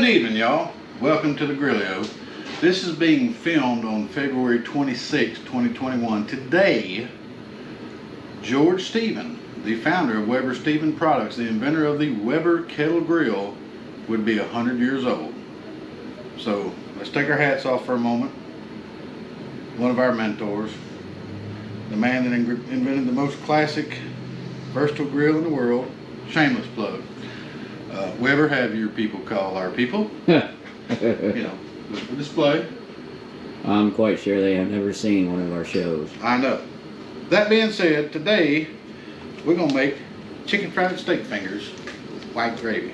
evening, y'all. Welcome to the Grillio. This is being filmed on February 26, 2021. Today, George Stephen, the founder of Weber Stephen Products, the inventor of the Weber Kettle Grill, would be 100 years old. So let's take our hats off for a moment. One of our mentors, the man that invented the most classic versatile grill in the world. Shameless plug. Weber, have your people call our people. You know, look for display. I'm quite sure they have never seen one of our shows. I know. That being said, today we're gonna make chicken fried steak fingers with white gravy.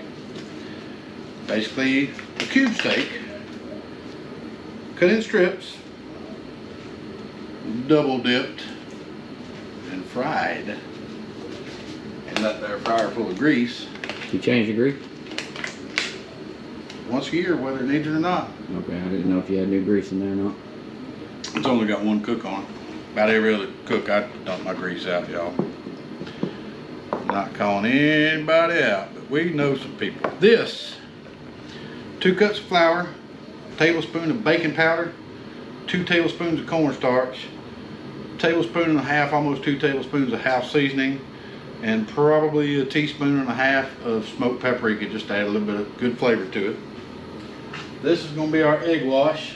Basically, a cube steak, cut in strips, double dipped, and fried in that there fryer full of grease. You change the grease? Once a year, whether it needs it or not. Okay, I didn't know if you had new grease in there or not. It's only got one cook on it. About every other cook, I dump my grease out, y'all. Not calling anybody out, but we know some people. This, 2 cups of flour, tablespoon of baking powder, 2 tablespoons of cornstarch, tablespoon and a half, almost 2 tablespoons of house seasoning, and probably a teaspoon and a half of smoked paprika, just to add a little bit of good flavor to it. This is going to be our egg wash.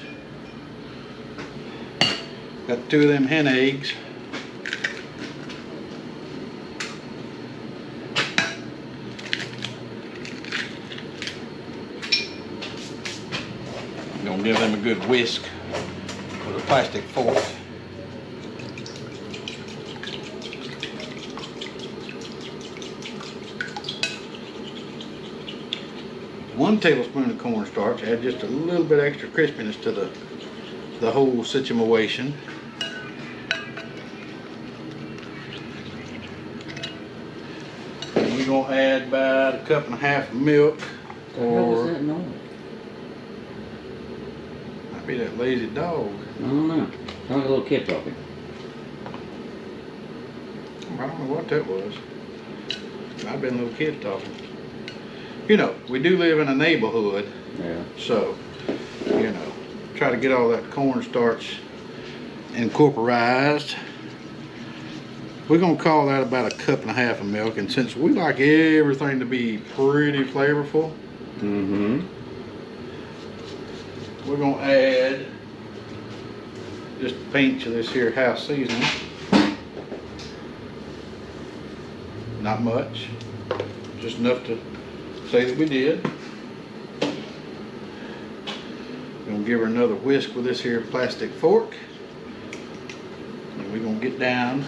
Got 2 of them hen eggs. I'm going to give them a good whisk with a plastic fork. One tablespoon of cornstarch, add just a little bit extra crispiness to the whole situation. And we're gonna add about a cup and a half of milk. What was that noise? Might be that lazy dog. I don't know. Sounds like a little kid talking. I don't know what that was. Might have been a little kid talking. You know, we do live in a neighborhood, Yeah. so, you know, try to get all that cornstarch incorporated. We're going to call that about a cup and a half of milk, and since we like everything to be pretty flavorful, we're going to add just a pinch of this here house seasoning. Not much, just enough to say that we did. Gonna give her another whisk with this here plastic fork. And we're gonna get down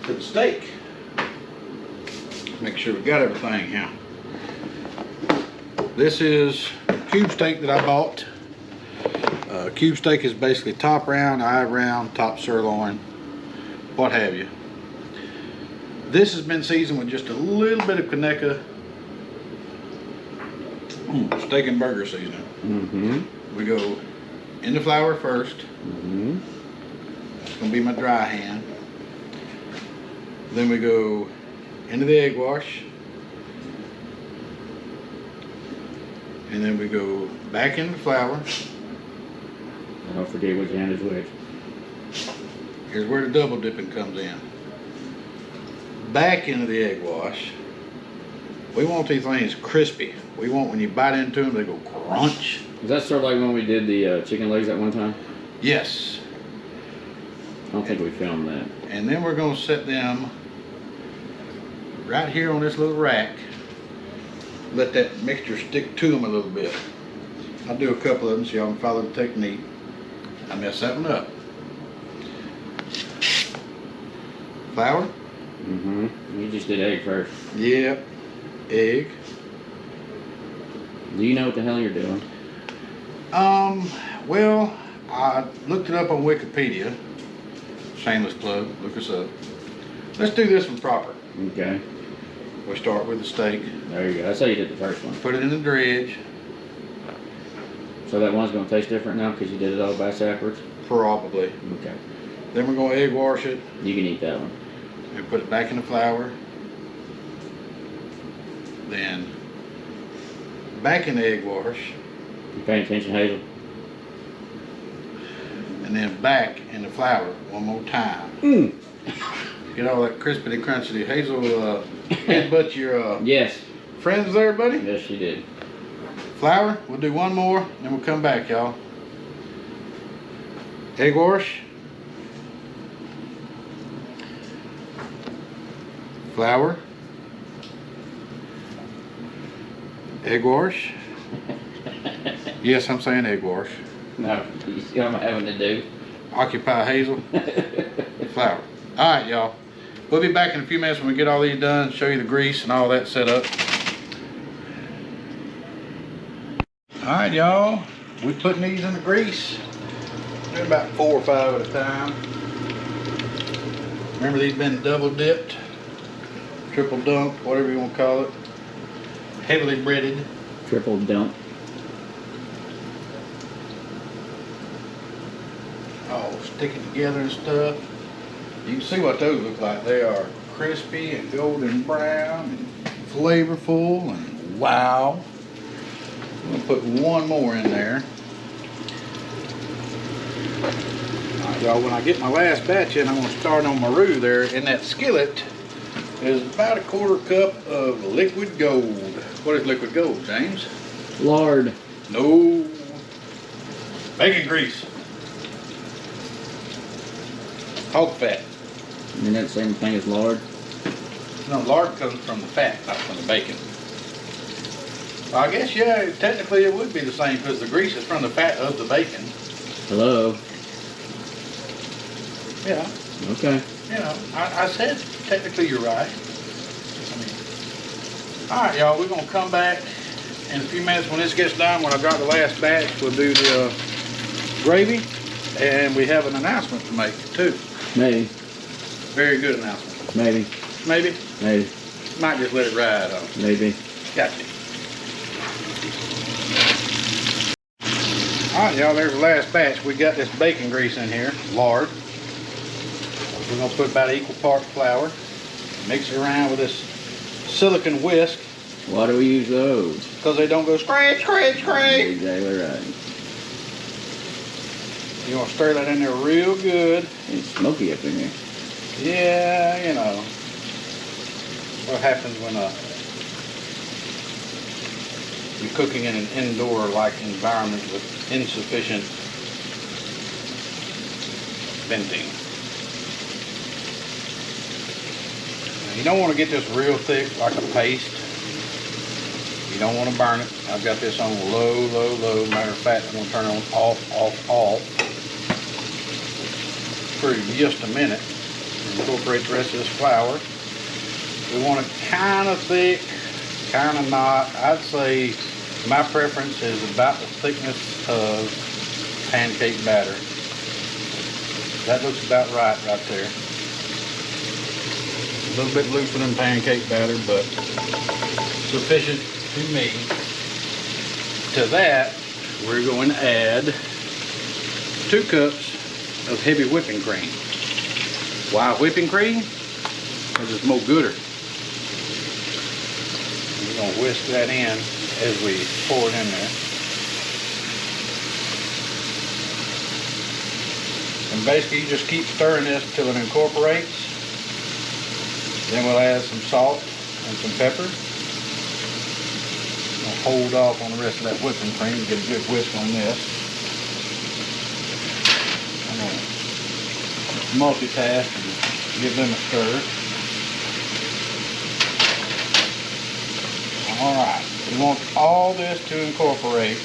to the steak. Make sure we got everything here. This is cube steak that I bought. Cube steak is basically top round, eye round, top sirloin, what have you. This has been seasoned with just a little bit of Conecuh steak and burger seasoning. We go in the flour first. That's gonna be my dry hand. Then we go into the egg wash. And then we go back into the flour. And don't forget which hand is which. Here's where the double dipping comes in. Back into the egg wash. We want these things crispy. We want when you bite into them, they go crunch. Is that sort of like when we did the chicken legs at one time? Yes. I don't think we filmed that. And then we're going to set them right here on this little rack. Let that mixture stick to them a little bit. I'll do a couple of them so y'all can follow the technique. I messed that one up. Flour. You just did egg first. Yep. Egg. Do you know what the hell you're doing? Well, I looked it up on Wikipedia. Shameless plug, look us up. Let's do this one proper. Okay. We start with the steak. There you go. That's how you did the first one. Put it in the dredge. So that one's going to taste different now because you did it all backwards? Probably. Okay. Then we're going to egg wash it. You can eat that one. And put it back in the flour. Then back in the egg wash, You paying attention, Hazel? and then back in the flour one more time. Get all that crispity crunchy. Hazel, headbutt your Yes. friends there, buddy. Yes, she did. Flour, we'll do one more, then we'll come back, y'all. Egg wash. Flour. Egg wash. Yes, I'm saying egg wash. No, you see what I'm having to do? Occupy Hazel. Flour. Alright, y'all. We'll be back in a few minutes when we get all these done, show you the grease and all that set up. Alright, y'all. We're putting these in the grease. Do about 4 or 5 at a time. Remember, these been double dipped, triple dunked, whatever you want to call it. Heavily breaded. Triple dunk. All sticking together and stuff. You can see what those look like. They are crispy and golden brown and flavorful and wow. I'm gonna put one more in there. All right, y'all, when I get my last batch in, I'm gonna start on my roux there. In that skillet is about a 1/4 cup of liquid gold. What is liquid gold, James? Lard. No. Bacon grease. Hog fat. Isn't that the same thing as lard? No, lard comes from the fat, not from the bacon. Well, I guess, yeah, technically it would be the same because the grease is from the fat of the bacon. Hello. Yeah, Okay. you know, I said technically you're right. All right, y'all, we're going to come back in a few minutes when this gets done. When I've got the last batch, we'll do the gravy. And we have an announcement to make, too. Maybe. Very good announcement. Maybe. Maybe? Maybe. Might just let it ride on. Maybe. Gotcha. Alright, y'all, there's the last batch. We got this bacon grease in here, lard. We're going to put about equal parts flour. Mix it around with this silicone whisk. Why do we use those? Because they don't go scrape, scrape, scrape. Exactly right. You want to stir that in there real good. It's smoky up in here. Yeah, you know. What happens when you're cooking in an indoor-like environment with insufficient venting. Now, you don't want to get this real thick like a paste. You don't want to burn it. I've got this on low, low, low. Matter of fact, I'm going to turn it on off, off, off for just a minute. Incorporate the rest of this flour. We want it kind of thick, kind of not. I'd say my preference is about the thickness of pancake batter. That looks about right there. A little bit looser than pancake batter, but sufficient to me. To that, we're going to add 2 cups of heavy whipping cream. Why whipping cream? Because it's more gooder. We're going to whisk that in as we pour it in there. And basically you just keep stirring this until it incorporates. Then we'll add some salt and some pepper. We'll hold off on the rest of that whipping cream and get a good whisk on this. I'm going to multitask and give them a stir. Alright, we want all this to incorporate,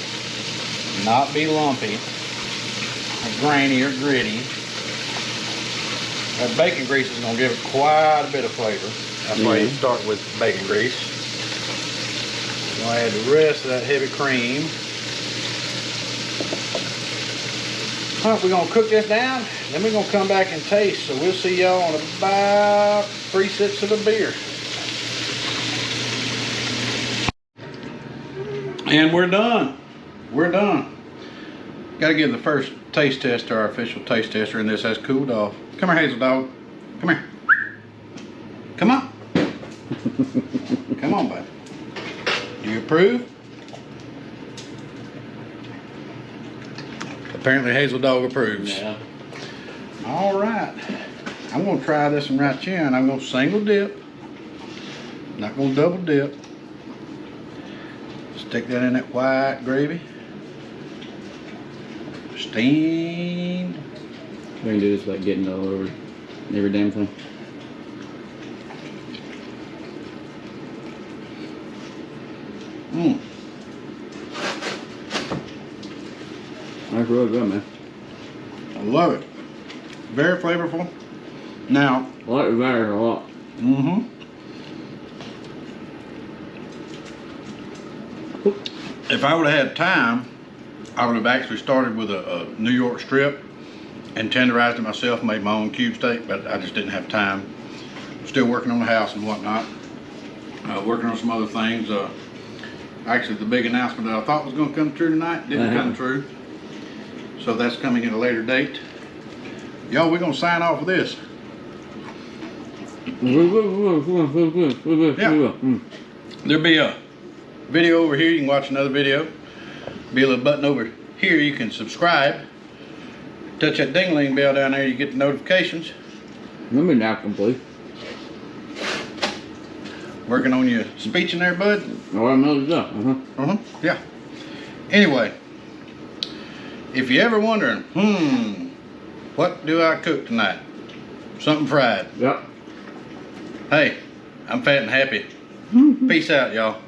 not be lumpy, or grainy or gritty. That bacon grease is going to give it quite a bit of flavor. That's why you start with bacon grease. We'll add the rest of that heavy cream. Alright, we're going to cook this down, then we're going to come back and taste. So we'll see y'all in about 3 sips of the beer. And we're done. We're done. Got to give the first taste test to our official taste tester, and this has cooled off. Come here, Hazel dog. Come here. Come on. Come on, bud. Do you approve? Apparently Hazel Dog approves. Yeah. All right. I'm going to try this one right here, and I'm going to single dip. Not going to double dip. Stick that in that white gravy. Steamed. We can do this by getting all over every damn thing. Mmm. That's real good, man. I love it. Very flavorful. Now. I like the batter a lot. Mm-hmm. If I would have had time, I would have actually started with a New York strip and tenderized it myself, made my own cube steak, but I just didn't have time. Still working on the house and whatnot. Working on some other things. Actually, the big announcement that I thought was going to come true tonight didn't come true. So that's coming at a later date. Y'all, we're going to sign off with this. Yeah. There'll be a video over here. You can watch another video. Be a little button over here. You can subscribe. Touch that ding-a-ling bell down there. You get the notifications. Let me napkin, please. Working on your speech in there, bud? Watermelon stuff. Yeah. Anyway, if you're ever wondering, what do I cook tonight? Something fried. Yep. Hey, I'm fat and happy. Peace out, y'all.